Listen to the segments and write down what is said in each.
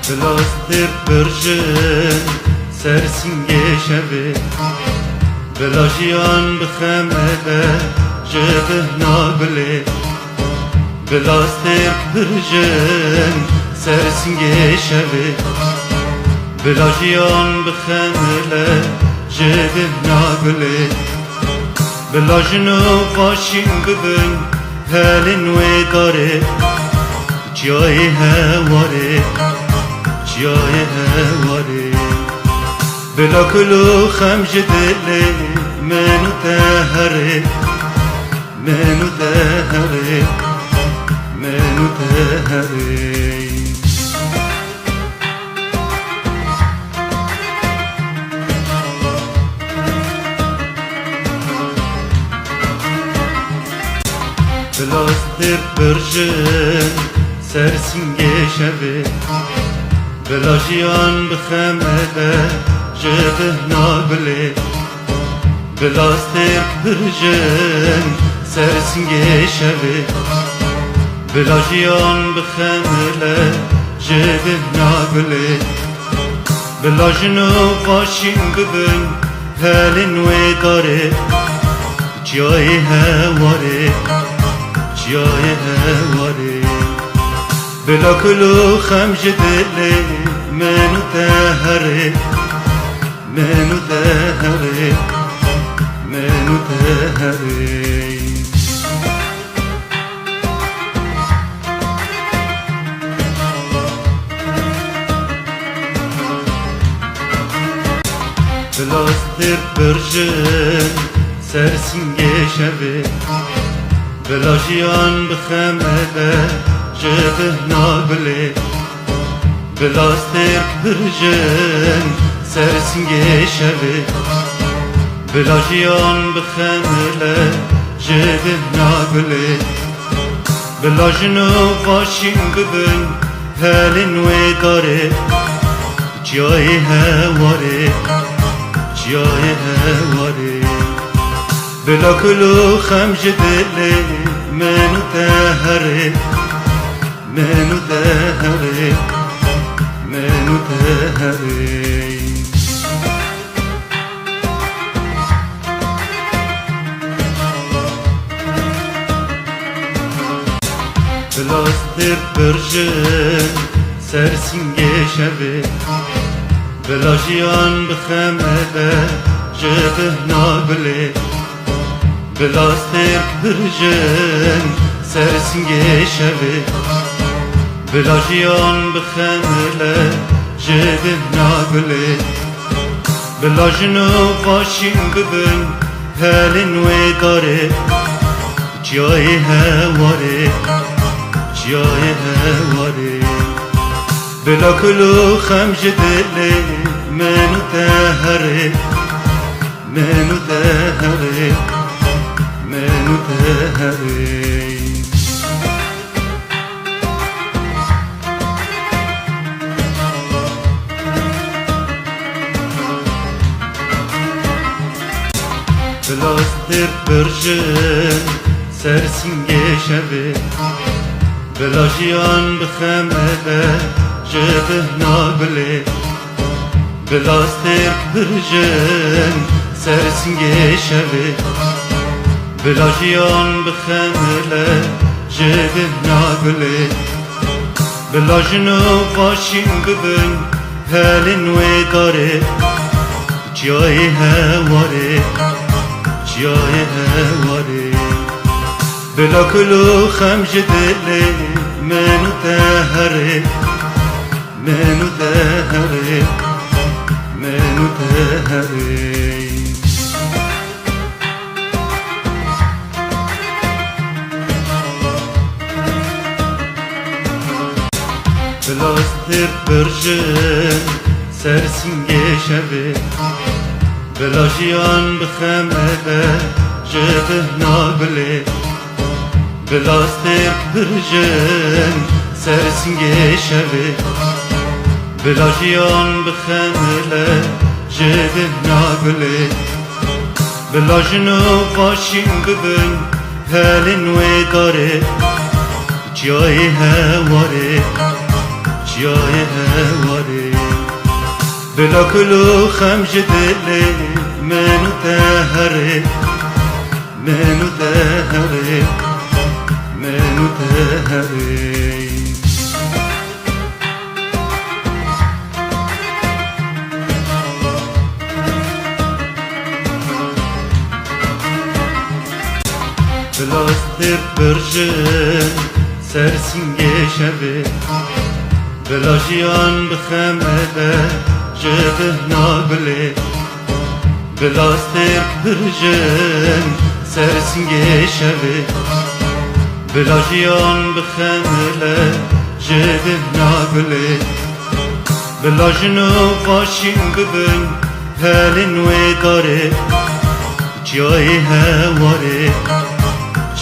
بلاستر برژن سرسنگه شوه بلاجیان بخمله جبه ناگله بلاستر برژن سرسنگه شوه بلاجیان بخمله جبه ناگله بلاجنو باشین ببن هلن و داره جای هواره جای هواره بلا کلو خمج دل منو تهره منو تهره منو تهره بلاستر برژن سرسنگه شوه بلاجیان بخمله جبه ناگله بلاستر برژن سرسنگه شوه بلاجیان بخمله جبه ناگله بلاجنو باشین ببن هلن و داره جای هواره جای هواره بلا کلو خمج دل منو تهره منو تهره منو تهره بلاستر برژن سرسنگه شوه بلاجیان بخمله جبه ناگله بلاستر برژن سرسنگه شوه بلاجیان بخمله جبه ناگله بلاجنو باشین ببن هلن و داره جای هواره جای هواره بلا کلو خمج دل منو تهره منو تهره منو تهره بلاستر برژن سرسنگه شوه بلاجیان بخمله جبه ناگله بلاستر برژن سرسنگه شوه بلاجیان بخمله جبه ناگله بلاجنو باشین ببن هلن و داره جای هواره جای هواره بلا کلو خمج دل منو تهره منو تهره منو تهره بلاستر برژن سرسنگه شوه بلاجیان بخمله جبه ناگله بلاستر برژن سرسنگه شوه بلاجیان بخمله جبه ناگله بلاجنو باشین ببن هلن و داره جای هواره جای هواره بلا کلو خمج دل منو تهره منو تهره منو تهره بلاستر برژن سرسنگه شوه بلاجیان بخمله جبه ناگله بلاستر برژن سرسنگه شوه بلاجیان بخمله جبه ناگله بلاجنو باشین ببن هلن و داره جای هواره جای هواره بلا کلو خمج دلی منو تهره منو تهره منو تهره بلاستر برژن سرسینگه شبه بلا جیان بخمده جده نابله بلاستر برژن سرسینگه شبه بلا جیان بخمده جده نابله بلا جنو باشیم ببن هلین و داره جای هواره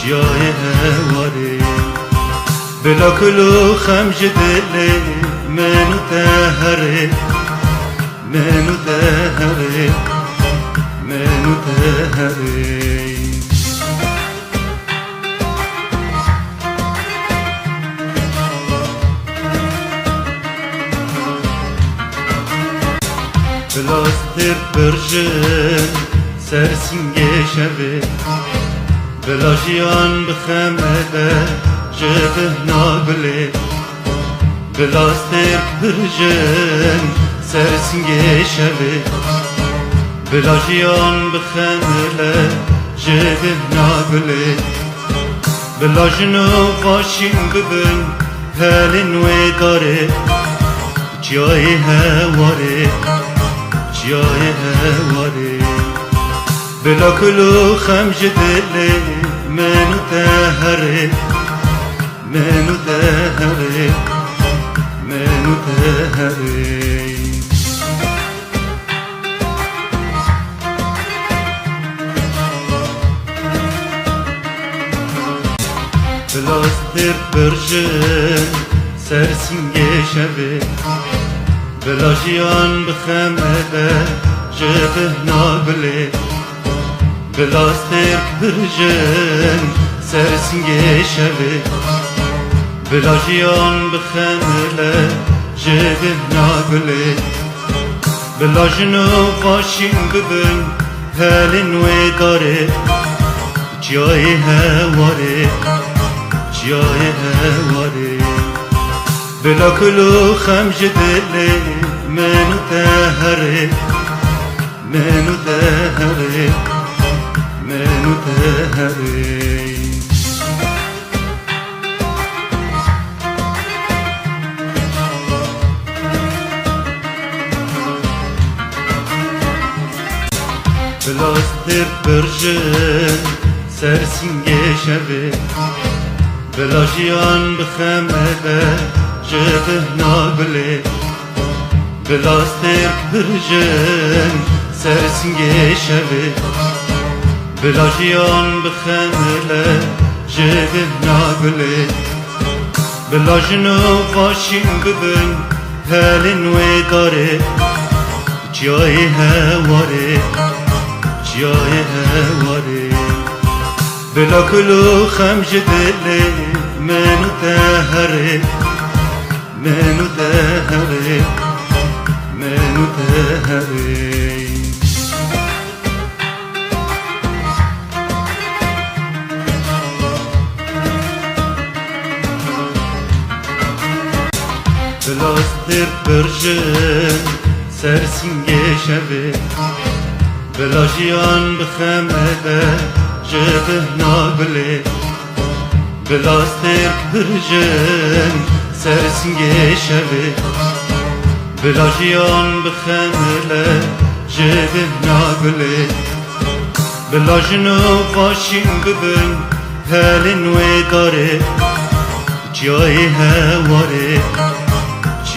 جای هواره بلا کلو خمج دلی منو تهره منو تهره منو تهره بلاستر برژن سرسینگه شبه بلا جیان بخمده جده نابله بلاستر برژن سرسینگه شبه بلا جیان بخمده جده نابله بلا جنو باشیم ببن هلین و داره جای هواره جای هواره بلا کلو خمج دلی منو تهره منو تهره منو تهره بلاستر برژن سرسینگه شبه بلا جیان بخمده جده نابله بلاستر برژن سرسینگه شبه بلا جیان بخمله جده نابله بلا جنو باشیم ببن هلین و داره جای هواره جای هواره بلا کلو خمج دلی منو تهره منو تهره منو تهره بلاستر برژن سرسینگه شبه بلا جیان بخمده جده نابله بلاستر برژن سرسینگه شبه بلا جیان بخمله جده نابله بلا جنو باشیم ببن هلین و داره جای هواره جای هواره بلا کلو خمج دلی منو تهره منو تهره منو تهره بلاستر برژن سرسینگه شبه بلا جیان بخمده جده نابله بلاستر برژن سرسینگه شبه بلا جیان بخمله جده نابله بلا جنو باشیم ببن هلین و داره جای هواره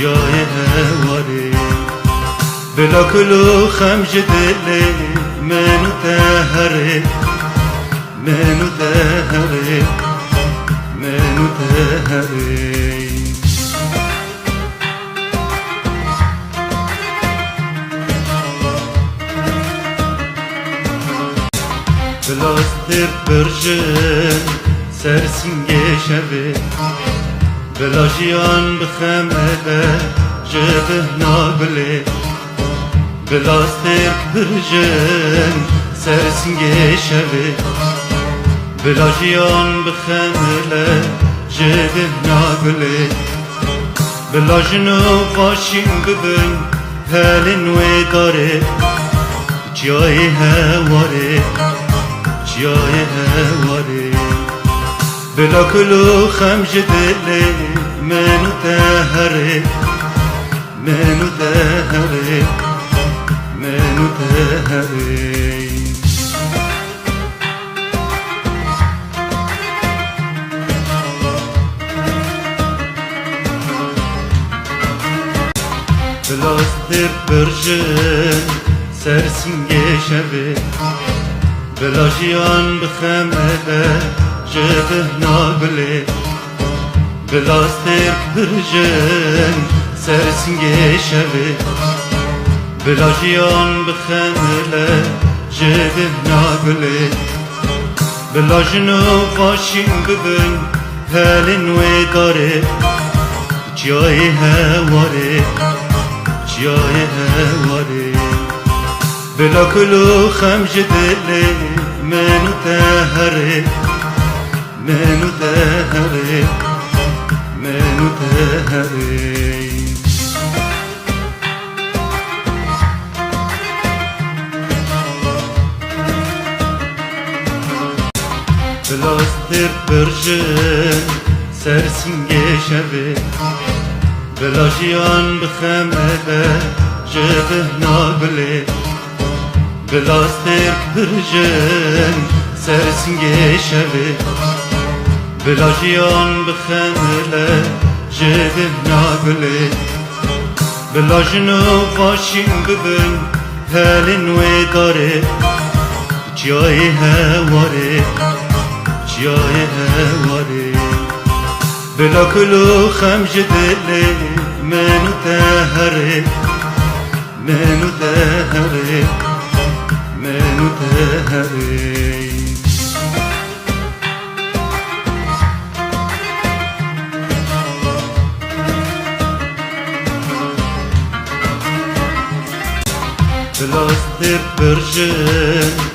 جای هواره بلا کلو خمج دلی منو تهره منو تهره منو تهره بلاستر برژن سرسینگه شبه بلا جیان بخمده جبه ناگله بلا سترک برجن سرسنگه شوه بلا جیان بخمده جبه ناگله بلا جنو باشین ببن هلن و داره جای هواره جای هواره بلا کلو خم جدله منو تهره منو تهره منو تهره بلاستر برجن سرسنگه شوه بلا جیان بخمده جبه ناگله بلاستر برجن سرسنگه شوه بلا جیان بخمده جبه ناگله بلا جنو باشین ببن هلن و داره جای هواره جای هواره بلا کلو خم جدله منو تهره منو تهره منو تهره بلاستر برجن سرسنگه شوه بلا جیان بخمده جبه ناگله بلاستر برجن سرسنگه شوه بلا جیان بخمده جبه ناگله بلا جنو باشین ببن هلن و داره جای هواره جای هواره بلا کلو خم جدله منو تهره منو تهره منو تهره بلاستر برجن